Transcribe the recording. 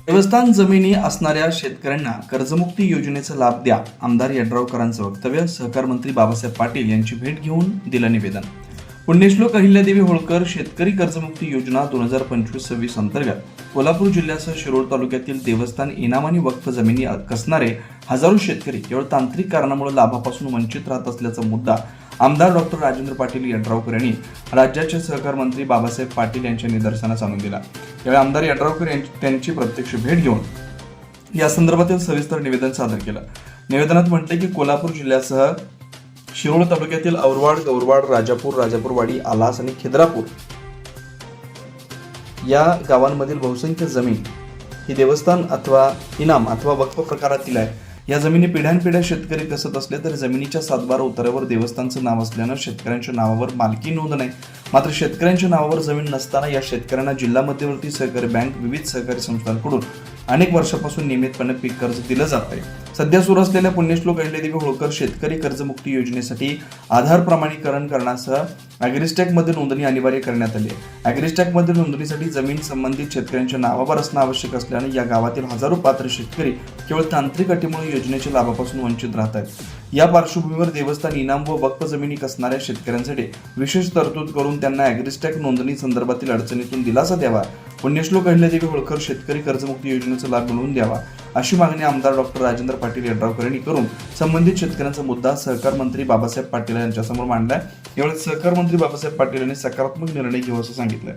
देवस्थान जमिनी असणाऱ्या शेतकऱ्यांना कर्जमुक्ती योजनेचा लाभ द्या, आमदार यड्रावकरांचं वक्तव्य. सहकार मंत्री बाबासाहेब पाटील यांची भेट घेऊन दिलं निवेदन. पुण्यश्लोक अहिल्यादेवी होळकर शेतकरी कर्जमुक्ती योजना 2025-26 अंतर्गत कोल्हापूर जिल्ह्यासह शिरोळ तालुक्यातील देवस्थान इनाम आणि वक्फ जमिनी कसणारे हजारो शेतकरी केवळ तांत्रिक कारणामुळे लाभापासून वंचित राहत असल्याचा मुद्दा आमदार डॉक्टर राजेंद्र पाटील यड्रावकर यांनी राज्याचे सहकार मंत्री बाबासाहेब पाटील यांच्या निदर्शनास आणून दिला. यावेळी आमदार यड्रावकर त्यांची प्रत्यक्ष भेट घेऊन या संदर्भातील सविस्तर निवेदन सादर केलं. निवेदनात म्हटले की कोल्हापूर जिल्ह्यासह शिरोळ तालुक्यातील औरवाड, गौरवाड, राजापूरवाडी, आलास आणि खिद्रापूर या गावांमधील बहुसंख्य जमीन ही देवस्थान अथवा इनाम अथवा वक्फ प्रकारातील आहे. या जमिनी पिढ्यानपिढ्या शेतकरी कसत असले तरी जमिनीच्या 7/12 उतारावर देवस्थानचं नाव असल्यानं शेतकऱ्यांच्या नावावर मालकी नोंद नाही. मात्र शेतकऱ्यांच्या नावावर जमीन नसताना या शेतकऱ्यांना जिल्हा मध्यवर्ती सहकारी बँक, विविध सहकारी संस्थांकडून अनेक वर्षापासून नियमितपणे पीक कर्ज दिलं जात आहे. सध्या सुरू असलेल्या पुण्यश्लोक अहिल्यादेवी होळकर शेतकरी कर्जमुक्ती योजनेसाठी आधार प्रमाणीकरण करण्यासह ॲग्रिस्टॅकमध्ये नोंदणी अनिवार्य करण्यात आली आहे. ॲग्रिस्टॅकमध्ये नोंदणीसाठी जमीन संबंधित शेतकऱ्यांच्या नावावर असणं आवश्यक असल्यानं या गावातील हजारो पात्र शेतकरी केवळ तांत्रिक अटीमुळे योजनेच्या लाभापासून वंचित राहत आहेत. या पार्श्वभूमीवर देवस्थान इनाम व वक्फ जमिनी कसणाऱ्या शेतकऱ्यांसाठी विशेष तरतूद करून त्यांना ॲग्रिस्टॅक नोंदणी संदर्भातील अडचणीतून दिलासा द्यावा. पुण्यश्लोक अहिल्यादेवी होळकर शेतकरी कर्जमुक्ती योजनेचा लाभ मिळवून द्यावा अशी मागणी आमदार डॉक्टर राजेंद्र पाटील यड्रावकर यांनी करून संबंधित शेतकऱ्यांचा मुद्दा सहकार मंत्री बाबासाहेब पाटील यांच्यासमोर मांडलाय. यावेळी सहकार मंत्री बाबासाहेब पाटील यांनी सकारात्मक निर्णय घेऊ असं सांगितलंय.